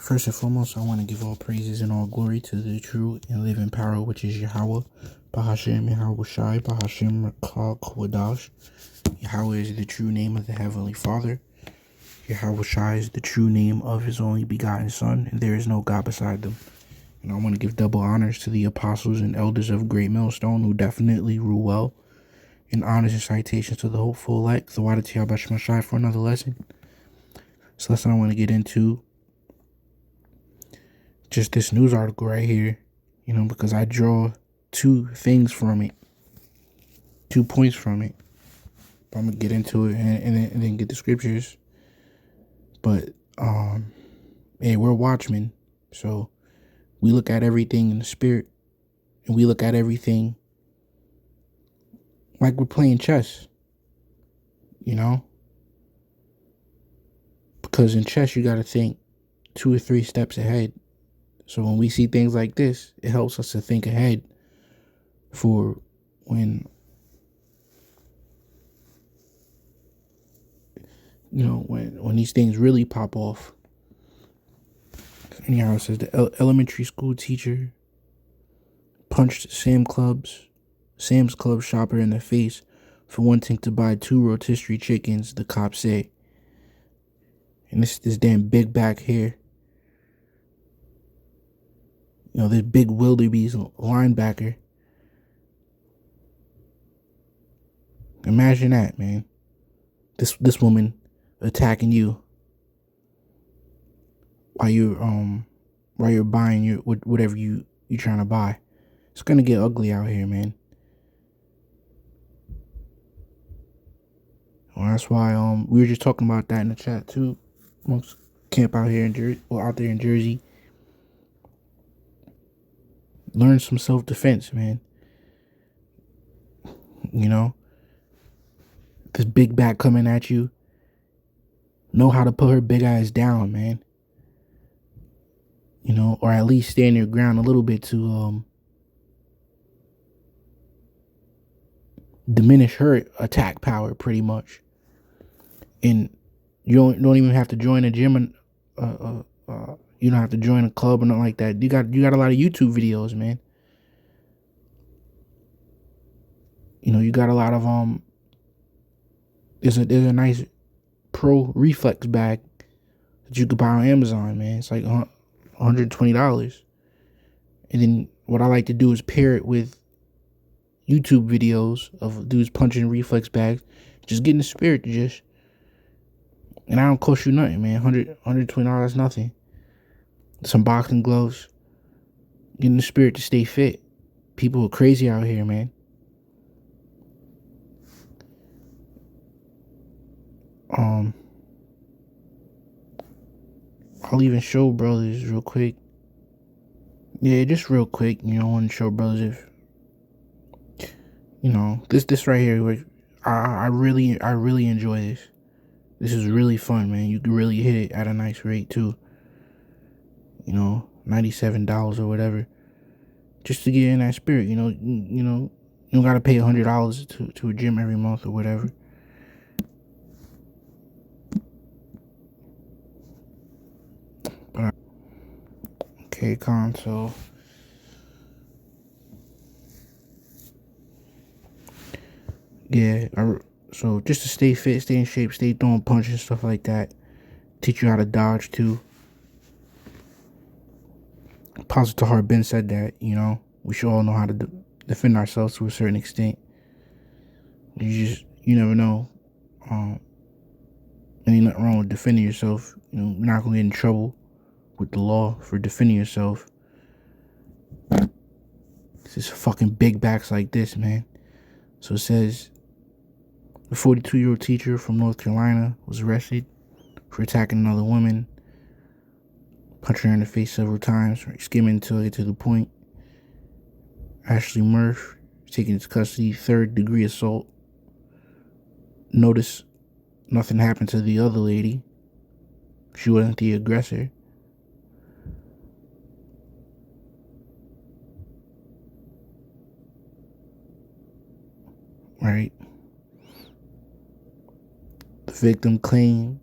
First and foremost, I want to give all praises and all glory to the true and living power, which is Yahweh, Bahashem Yahweh Shai, Bahashem Rakal Kwadash. Yahweh is the true name of the Heavenly Father. Yahweh Shai is the true name of His only begotten Son, and there is no God beside them. And I want to give double honors to the apostles and elders of Great Millstone who definitely rule well, and honors and citations to the hopeful elect, the Wada Tiabash Mashai, for another lesson. This lesson I want to get into just this news article right here, because I draw two things from it, 2 points from it. I'm gonna get into it and then get the scriptures. But hey, we're watchmen, so we look at everything in the spirit, and we look at everything like we're playing chess, because in chess you got to think 2 or 3 steps ahead. So when we see things like this, it helps us to think ahead for when, when these things really pop off. Anyhow, it says the elementary school teacher punched Sam's Club shopper in the face for wanting to buy 2 rotisserie chickens, the cops say. And this damn big back here. This big wildebeest linebacker. Imagine that, man. This woman attacking you while you're buying your whatever you're trying to buy. It's gonna get ugly out here, man. Well, that's why we were just talking about that in the chat too. Most camp out here in Jersey, out there in Jersey. Learn some self-defense, man. This big back coming at you. Know how to put her big ass down, man. Or at least stand your ground a little bit to diminish her attack power, pretty much. And you don't even have to join a gym, and you don't have to join a club or nothing like that. You got a lot of YouTube videos, man. You got a lot of there's a nice pro reflex bag that you could buy on Amazon, man. It's like $120. And then what I like to do is pair it with YouTube videos of dudes punching reflex bags. Just get in the spirit to just, and I don't cost you nothing, man. $120, nothing. Some boxing gloves. Get in the spirit to stay fit. People are crazy out here, man. I'll even show brothers real quick. Yeah, just real quick. I want to show brothers if, this right here. I really enjoy this. This is really fun, man. You can really hit it at a nice rate too. $97 or whatever, just to get in that spirit. You don't gotta pay $100 to a gym every month or whatever. But okay, console. Yeah, so just to stay fit, stay in shape, stay throwing punches and stuff like that. Teach you how to dodge too. Apostle Tahar Ben said that, we should all know how to defend ourselves to a certain extent. You never know. Ain't nothing wrong with defending yourself. You're not gonna get in trouble with the law for defending yourself. It's just fucking big backs like this, man. So it says the 42-year-old teacher from North Carolina was arrested for attacking another woman, punching her in the face several times, skimming until I get to the point. Ashley Murph taken into custody, 3rd-degree assault. Notice nothing happened to the other lady. She wasn't the aggressor. Right? The victim claimed,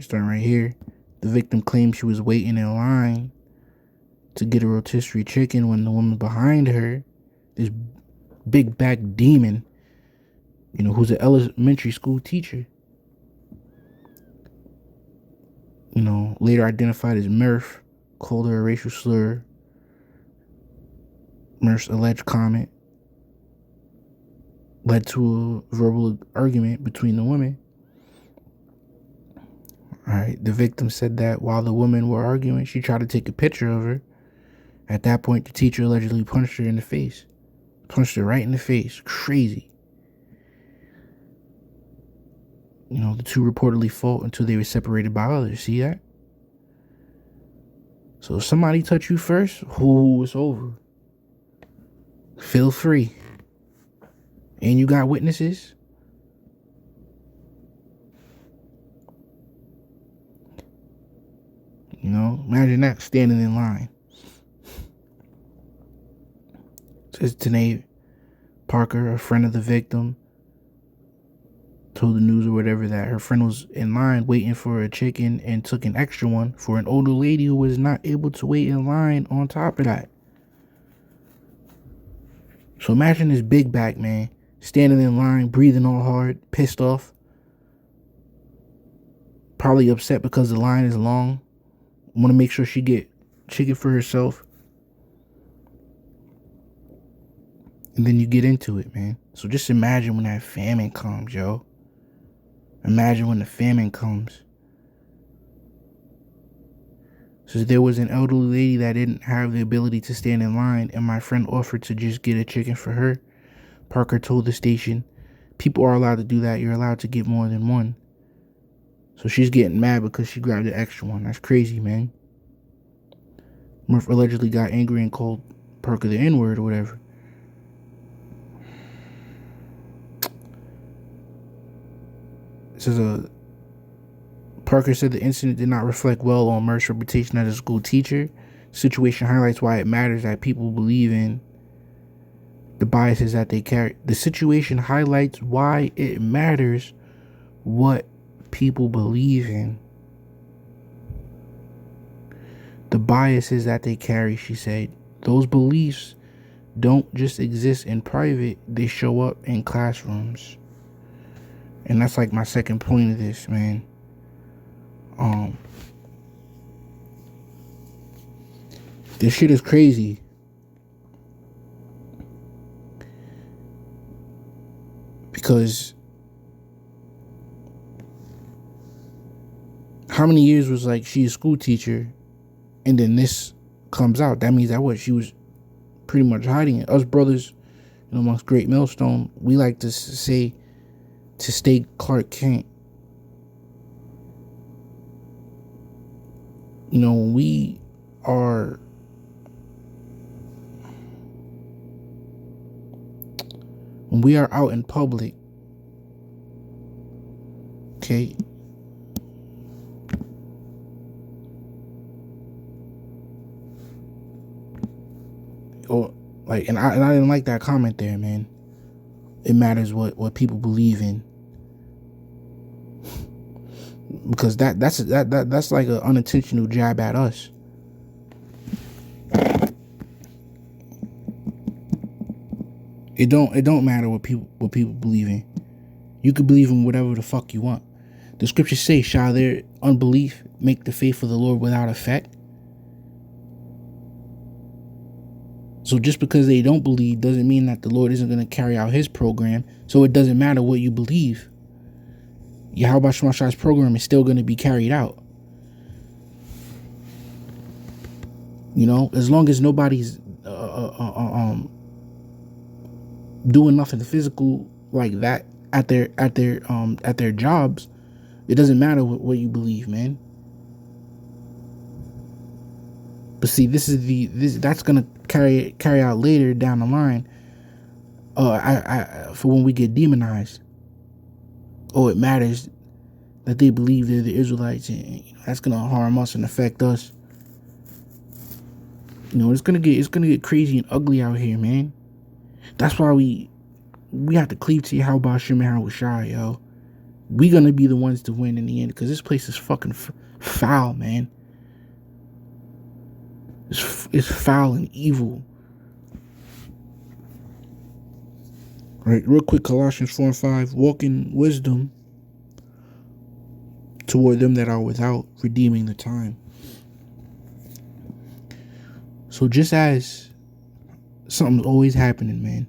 starting right here, The victim claimed she was waiting in line to get a rotisserie chicken when the woman behind her, this big back demon, who's an elementary school teacher, later identified as Murph, called her a racial slur. Murph's alleged comment led to a verbal argument between the women. All right, the victim said that while the women were arguing, she tried to take a picture of her. At that point, the teacher allegedly punched her in the face. Punched her right in the face. Crazy. The two reportedly fought until they were separated by others. See that? So if somebody touch you first, it's over. Feel free. And you got witnesses. Imagine that, standing in line. Says Tanae Parker, a friend of the victim, told the news or whatever that her friend was in line waiting for a chicken and took an extra one for an older lady who was not able to wait in line on top of that. So imagine this big back man standing in line, breathing all hard, pissed off, probably upset because the line is long, want to make sure she get chicken for herself. And then you get into it, man. So just imagine when that famine comes, yo. Imagine when the famine comes. So there was an elderly lady that didn't have the ability to stand in line, and my friend offered to just get a chicken for her. Parker told the station, people are allowed to do that. You're allowed to get more than one. So she's getting mad because she grabbed the extra one. That's crazy, man. Murph allegedly got angry and called Parker the N-word or whatever. It says Parker said the incident did not reflect well on Murph's reputation as a school teacher. The situation highlights why it matters that people believe in the biases that they carry. The situation highlights why it matters what people believe in. The biases that they carry, she said. Those beliefs don't just exist in private, they show up in classrooms. And that's like my second point of this, man. This shit is crazy. Because how many years was like she a school teacher and then this comes out? That means that she was pretty much hiding it. Us brothers, amongst Great Millstone, we like to say to stay Clark Kent. When we are out in public, okay, or like, and I didn't like that comment there, man. It matters what people believe in, because that's like an unintentional jab at us. It don't matter what people believe in. You could believe in whatever the fuck you want. The scriptures say, shall their unbelief make the faith of the Lord without effect? So just because they don't believe doesn't mean that the Lord isn't going to carry out his program. So it doesn't matter what you believe. Yahweh Shemashai's program is still going to be carried out. As long as nobody's doing nothing physical like that at their jobs, it doesn't matter what you believe, man. But see, that's gonna carry out later down the line. For when we get demonized. It matters that they believe they're the Israelites, and that's gonna harm us and affect us. It's gonna get crazy and ugly out here, man. That's why we have to cleave to Yahweh Shem and Shai, yo. we gonna be the ones to win in the end, because this place is fucking foul, man. It's foul and evil. All right, real quick, Colossians 4 and 5. Walk in wisdom toward them that are without, redeeming the time. So just as something's always happening, man.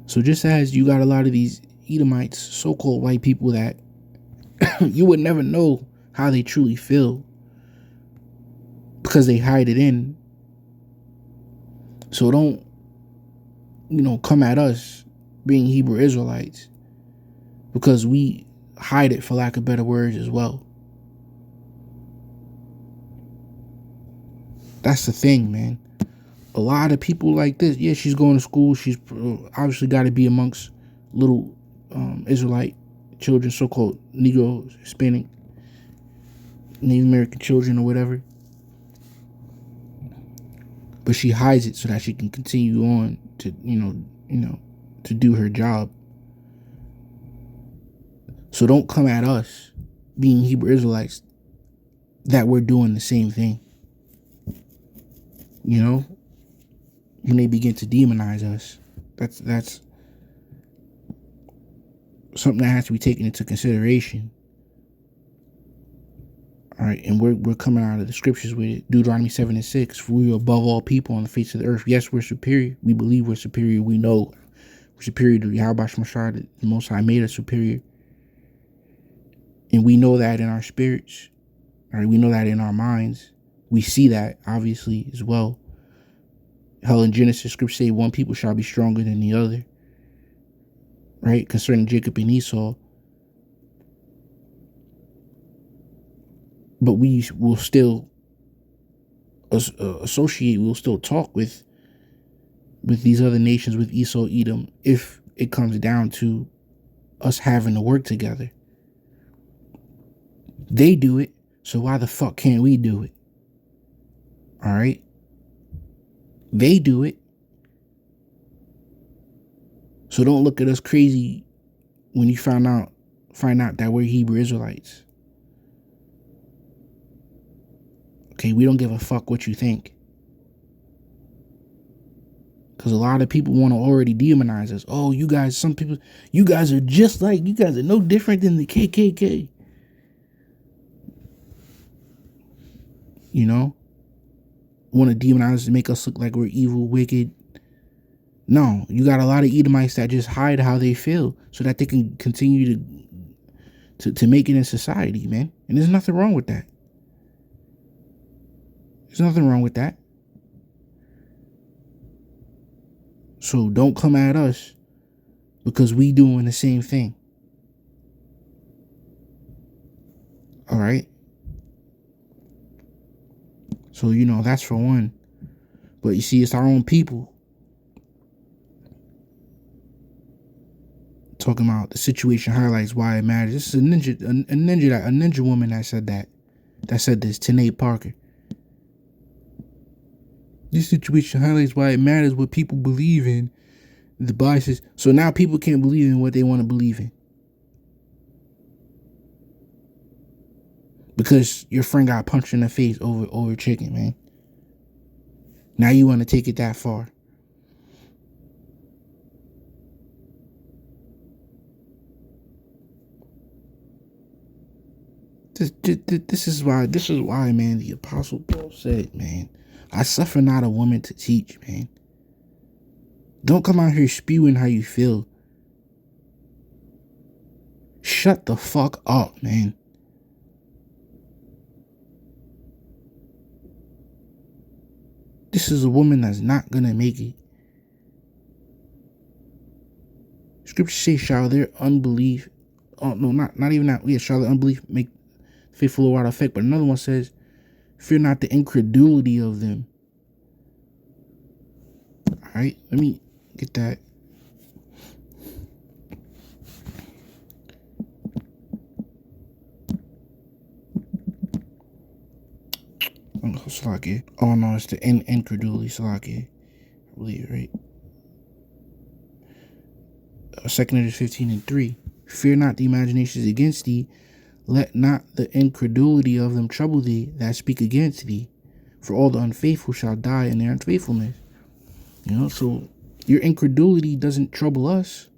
So just as you got a lot of these Edomites, so-called white people, that you would never know how they truly feel because they hide it in. So don't, come at us being Hebrew Israelites, because we hide it, for lack of better words, as well. That's the thing, man. A lot of people like this, yeah, she's going to school. She's obviously got to be amongst little Israelite children, so-called Negro, Hispanic, Native American children or whatever. But she hides it so that she can continue on to, to do her job. So don't come at us, being Hebrew Israelites, that we're doing the same thing. When they begin to demonize us, that's something that has to be taken into consideration. All right, and we're coming out of the scriptures with it. Deuteronomy 7 and 6. For we are above all people on the face of the earth. Yes, we're superior. We believe we're superior. We know we're superior to Yahweh Shemashah. The Most High made us superior. And we know that in our spirits. All right, we know that in our minds. We see that, obviously, as well. Hell, in Genesis, scripture say one people shall be stronger than the other. Right? Concerning Jacob and Esau. But we will still associate, we'll still talk with these other nations, with Esau, Edom, if it comes down to us having to work together. They do it, so why the fuck can't we do it? All right? They do it. So don't look at us crazy when you find out that we're Hebrew Israelites. Okay, we don't give a fuck what you think. Because a lot of people want to already demonize us. Oh, you guys are just like, you guys are no different than the KKK. Want to demonize us to make us look like we're evil, wicked. No, you got a lot of Edomites that just hide how they feel so that they can continue to make it in society, man. And there's nothing wrong with that. There's nothing wrong with that. So don't come at us because we doing the same thing. All right? So, that's for one. But you see, it's our own people talking about the situation highlights why it matters. This is a ninja woman that said that. That said this, Tanae Parker. This situation highlights why it matters what people believe in, the biases. So now people can't believe in what they want to believe in. Because your friend got punched in the face over chicken, man. Now you want to take it that far. This is why, man, the Apostle Paul said, man, I suffer not a woman to teach, man. Don't come out here spewing how you feel. Shut the fuck up, man. This is a woman that's not gonna make it. Scripture says, shall their unbelief, oh no, not even that, yeah, shall their unbelief make faithful or out of effect. But another one says, fear not the incredulity of them. All right, let me get that. Salaki. Oh no, it's the incredulity, Salaki. I believe, right? 2 Corinthians 15 and 3. Fear not the imaginations against thee. Let not the incredulity of them trouble thee that speak against thee. For all the unfaithful shall die in their unfaithfulness. So your incredulity doesn't trouble us.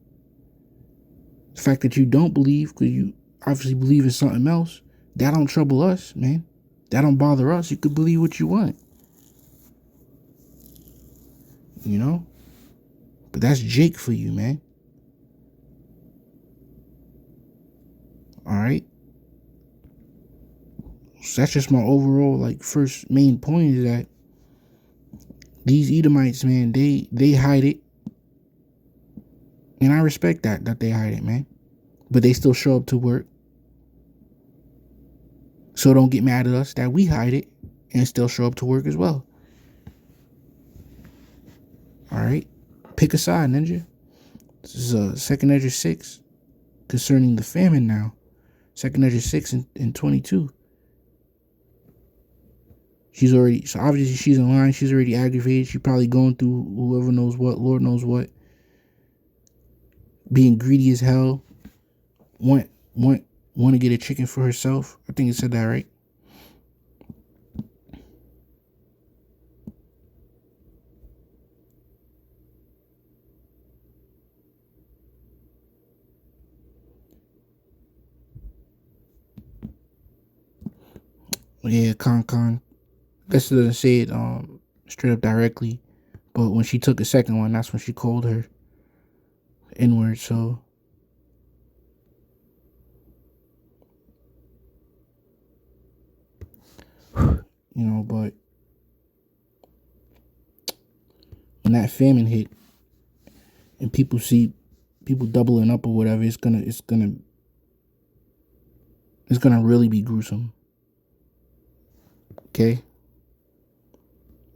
The fact that you don't believe because you obviously believe in something else, that don't trouble us, man. That don't bother us. You could believe what you want. But that's Jake for you, man. All right. So that's just my overall first main point is that these Edomites, man, they hide it. And I respect that they hide it, man. But they still show up to work. So don't get mad at us that we hide it and still show up to work as well. All right. Pick a side, Ninja. This is 2 Ezra 6 concerning the famine now. 2 Ezra 6 and 22. So obviously she's in line. She's already aggravated. She's probably going through whoever knows what, Lord knows what. Being greedy as hell. Want to get a chicken for herself. I think it said that, right? Yeah, Con. Guess it doesn't say it straight up directly, but when she took a second one, that's when she called her N-word. So but when that famine hit and people see people doubling up or whatever, it's gonna really be gruesome. Okay.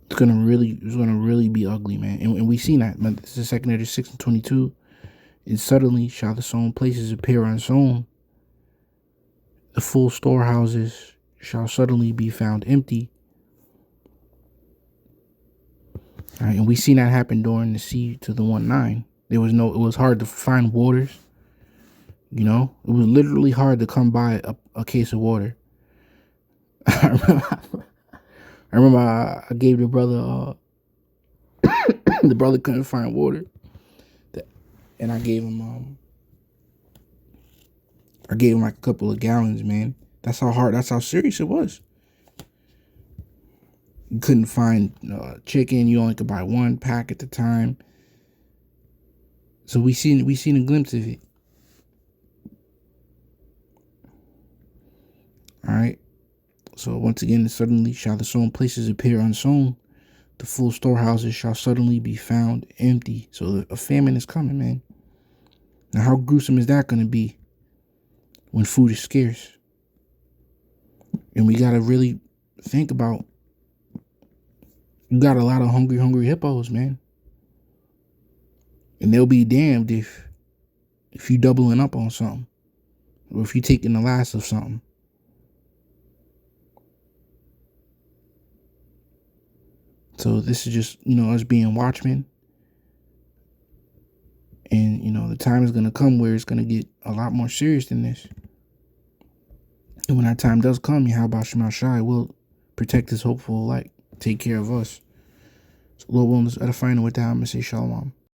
It's gonna really be ugly, man. And we seen that. This is 2 Ezra 6 and 22. And suddenly shall the sown places appear unsown. The full storehouses shall suddenly be found empty. All right, and we seen that happen during the siege to the 1-9. It was hard to find waters. It was literally hard to come by a case of water. I remember I gave the brother, the brother couldn't find water. And I gave him like a couple of gallons, man. That's how serious it was. You couldn't find chicken. You only could buy one pack at the time. So we seen a glimpse of it. All right. So once again, suddenly shall the sown places appear unsown. The full storehouses shall suddenly be found empty. So a famine is coming, man. Now, how gruesome is that going to be when food is scarce? And we got to really think about, you got a lot of hungry hippos, man. And they'll be damned if you doubling up on something. Or if you taking the last of something. So this is just, us being watchmen. And, the time is going to come where it's going to get a lot more serious than this. And when that time does come, Yahweh Shema Shai will protect his hopeful light. Take care of us. So Lord willing, this edifying with that, I'm going to say shalom.